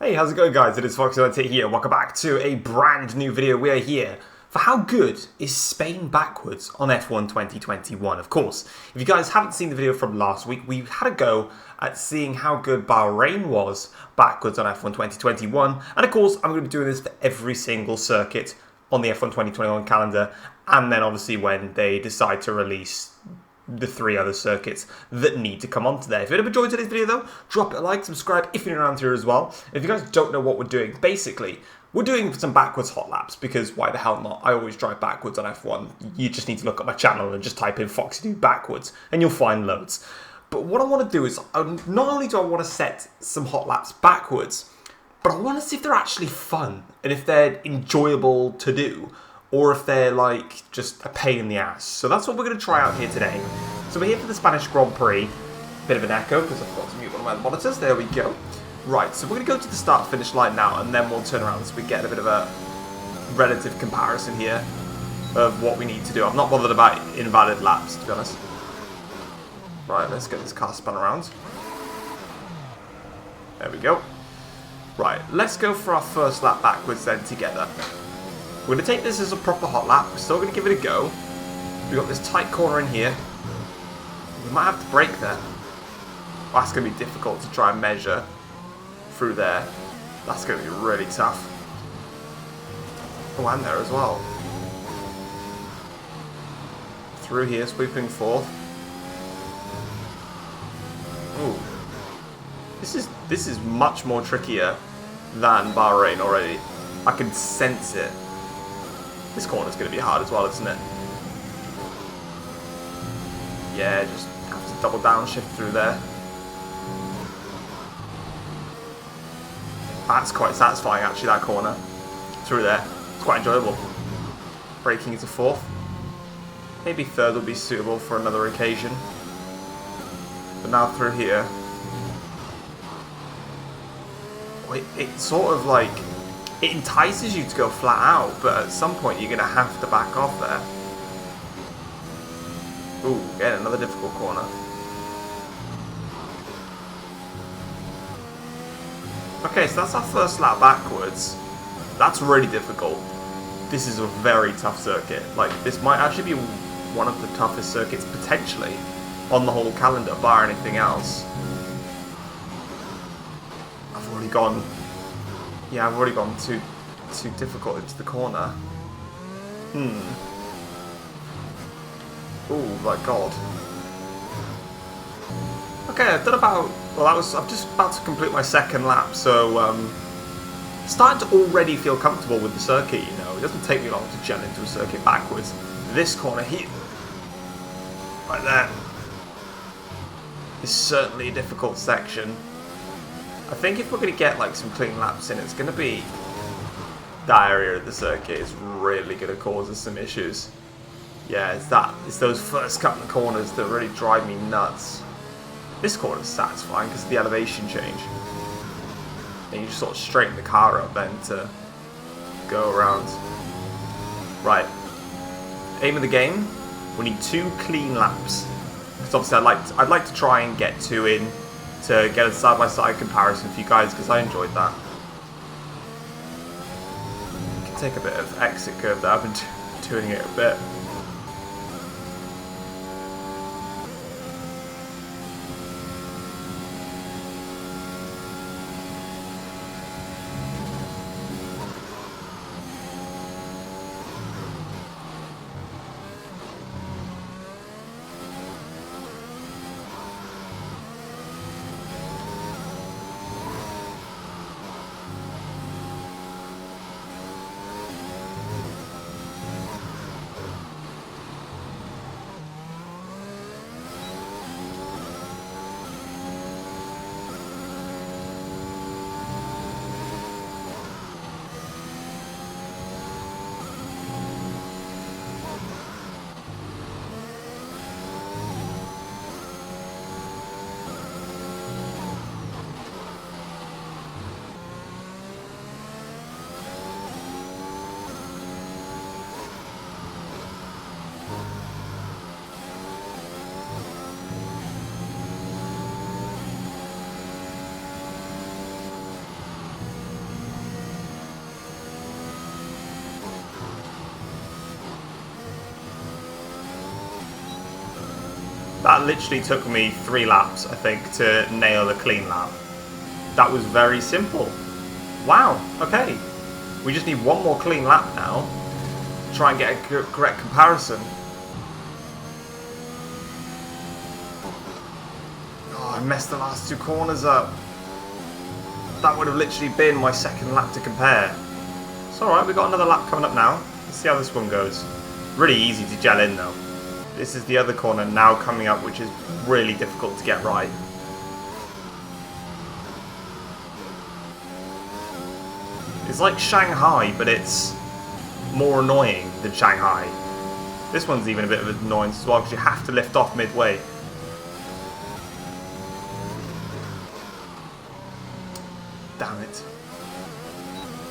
Hey, how's it going, guys? It is Foxy here. Welcome back to a brand new video. We are here for how good is Spain backwards on F1 2021. Of course, if you guys haven't seen the video from last week, we had a go at seeing how good Bahrain was backwards on F1 2021. And of course, I'm going to be doing this for every single circuit on the F1 2021 calendar. And then obviously when they decide to release the 3 other circuits that need to come onto there. If you've enjoyed today's video though, drop it a like, subscribe if you're around here as well. If you guys don't know what we're doing, basically, we're doing some backwards hot laps because why the hell not? I always drive backwards on F1. You just need to look at my channel and just type in FoxyDude backwards and you'll find loads. But what I want to do is, not only do I want to set some hot laps backwards, but I want to see if they're actually fun and if they're enjoyable to do, or if they're like just a pain in the ass. So that's what we're going to try out here today. So we're here for the Spanish Grand Prix. Bit of an echo because I forgot to mute one of my monitors. There we go. Right, so we're going to go to the start-finish line now, and then we'll turn around so we get a bit of a relative comparison here of what we need to do. I'm not bothered about invalid laps, to be honest. Right, let's get this car spun around. There we go. Right, let's go for our first lap backwards then together. We're going to take this as a proper hot lap. We're still going to give it a go. We've got this tight corner in here. We might have to brake there. Well, that's going to be difficult to try and measure through there. That's going to be really tough. Oh, and there as well. Through here, sweeping forth. Ooh. This is much more trickier than Bahrain already. I can sense it. This corner's going to be hard as well, isn't it? Yeah, just have to double downshift through there. That's quite satisfying, actually, that corner. Through there. It's quite enjoyable. Braking into fourth. Maybe third would be suitable for another occasion. But now through here. It's sort of like, it entices you to go flat out, but at some point you're going to have to back off there. Ooh, again, another difficult corner. Okay, so that's our first lap backwards. That's really difficult. This is a very tough circuit. Like, this might actually be one of the toughest circuits, potentially, on the whole calendar, bar anything else. I've already gone too difficult into the corner. Oh my god. Okay, I've done about, I'm just about to complete my second lap, so starting to already feel comfortable with the circuit, you know. It doesn't take me long to gel into a circuit backwards. This corner here, right there, is certainly a difficult section. I think if we're going to get like some clean laps in, it's going to be that area of the circuit is really going to cause us some issues. Yeah, it's those first couple of corners that really drive me nuts. This corner is satisfying because of the elevation change. And you just sort of straighten the car up then to go around. Right. Aim of the game, we need 2 clean laps. Because obviously I'd like to try and get 2 in to get a side-by-side comparison for you guys, because I enjoyed that. Can take a bit of exit curve there. I've been doing it a bit. That literally took me 3 laps, I think, to nail a clean lap. That was very simple. Wow, okay. We just need one more clean lap now to try and get a correct comparison. Oh, I messed the last 2 corners up. That would have literally been my second lap to compare. It's alright, we've got another lap coming up now. Let's see how this one goes. Really easy to gel in though. This is the other corner now coming up, which is really difficult to get right. It's like Shanghai, but it's more annoying than Shanghai. This one's even a bit of an annoyance as well, because you have to lift off midway. Damn it.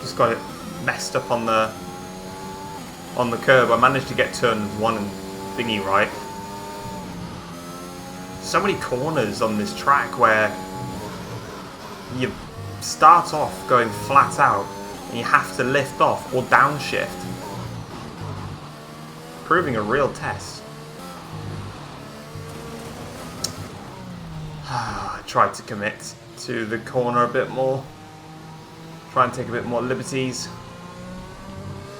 Just got it messed up on the curb. I managed to get turn 1 and thingy right. So many corners on this track where you start off going flat out and you have to lift off or downshift. Proving a real test. I tried to commit to the corner a bit more. Try and take a bit more liberties.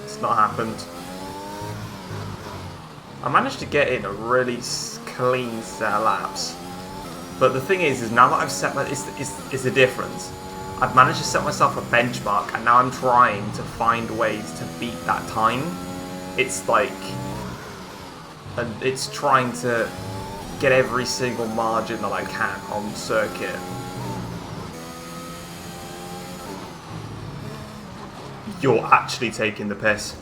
It's not happened. I managed to get in a really clean set of laps. But the thing is now that I've set my... It's the difference. I've managed to set myself a benchmark, and now I'm trying to find ways to beat that time. It's like... it's trying to get every single margin that I can on circuit. You're actually taking the piss.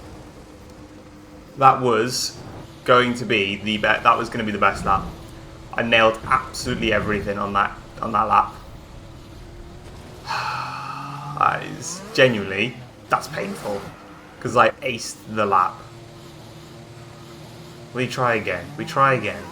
That was going to be the best lap. I nailed absolutely everything on that lap. Genuinely, that's painful because I aced the lap. We try again. We try again.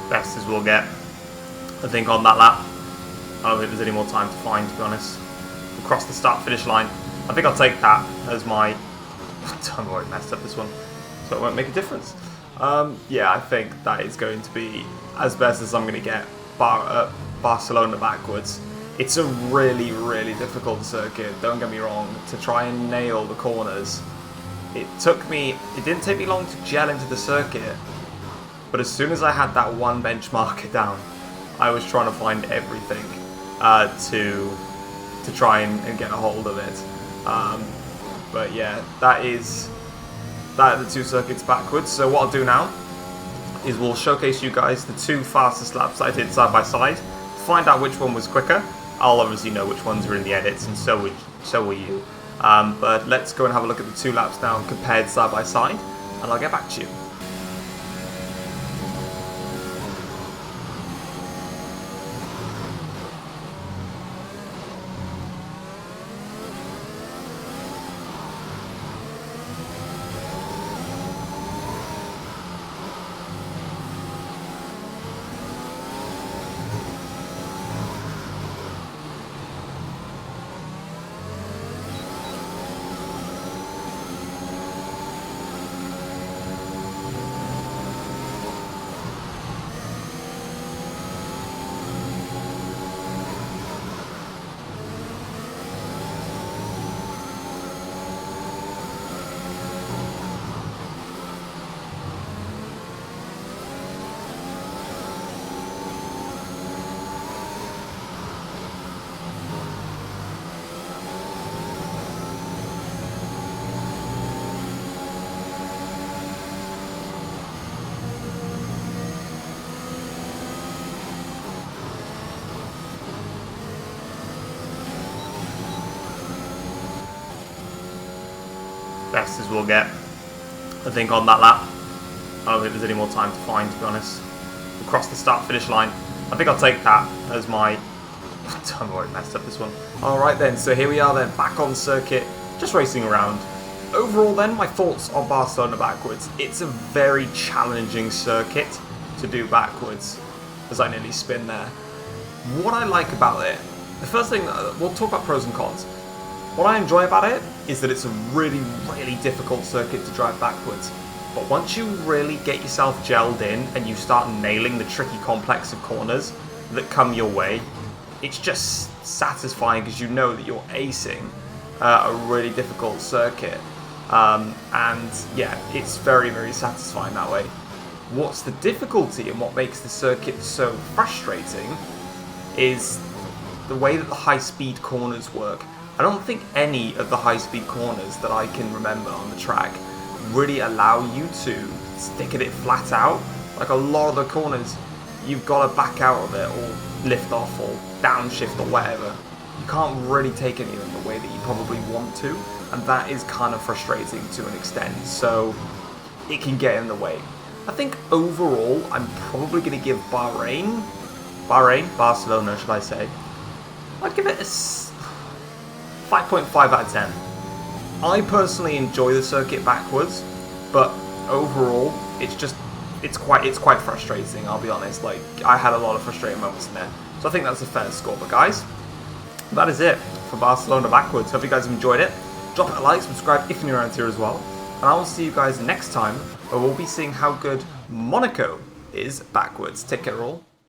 Best as we'll get, I think, on that lap. I don't think there's any more time to find, to be honest. Across the start-finish line. I think I'll take that as my... I've already messed up this one, so it won't make a difference. Yeah, I think that is going to be as best as I'm going to get Barcelona backwards. It's a really, really difficult circuit, don't get me wrong, to try and nail the corners. It didn't take me long to gel into the circuit. But as soon as I had that one benchmarker down, I was trying to find everything to try and get a hold of it. But yeah, that are the 2 circuits backwards. So what I'll do now is we'll showcase you guys the 2 fastest laps I did side by side. Find out which one was quicker. I'll obviously know which ones are in the edits, and so will you. But let's go and have a look at the 2 laps now compared side by side, and I'll get back to you. best as we'll get, I think, on that lap. I don't think there's any more time to find, to be honest. Across the start-finish line. I think I'll take that as my... I've already messed up this one. Alright then, so here we are then, back on circuit, just racing around. Overall then, my thoughts on Barcelona backwards. It's a very challenging circuit to do backwards, as I nearly spin there. What I like about it, the first thing, we'll talk about pros and cons. What I enjoy about it is that it's a really, really difficult circuit to drive backwards. But once you really get yourself gelled in and you start nailing the tricky complex of corners that come your way, it's just satisfying because you know that you're acing a really difficult circuit. And yeah, it's very, very satisfying that way. What's the difficulty and what makes the circuit so frustrating is the way that the high-speed corners work. I don't think any of the high-speed corners that I can remember on the track really allow you to stick at it flat out. Like a lot of the corners, you've got to back out of it or lift off or downshift or whatever. You can't really take any of them the way that you probably want to, and that is kind of frustrating to an extent, so it can get in the way. I think overall, I'm probably going to give Barcelona, should I say, I'd give it a 5.5 out of 10. I personally enjoy the circuit backwards, but overall, it's quite frustrating, I'll be honest. Like, I had a lot of frustrating moments in there. So I think that's a fair score. But guys, that is it for Barcelona backwards. Hope you guys have enjoyed it. Drop it a like, subscribe if you're new around here as well. And I will see you guys next time, where we'll be seeing how good Monaco is backwards. Take care all.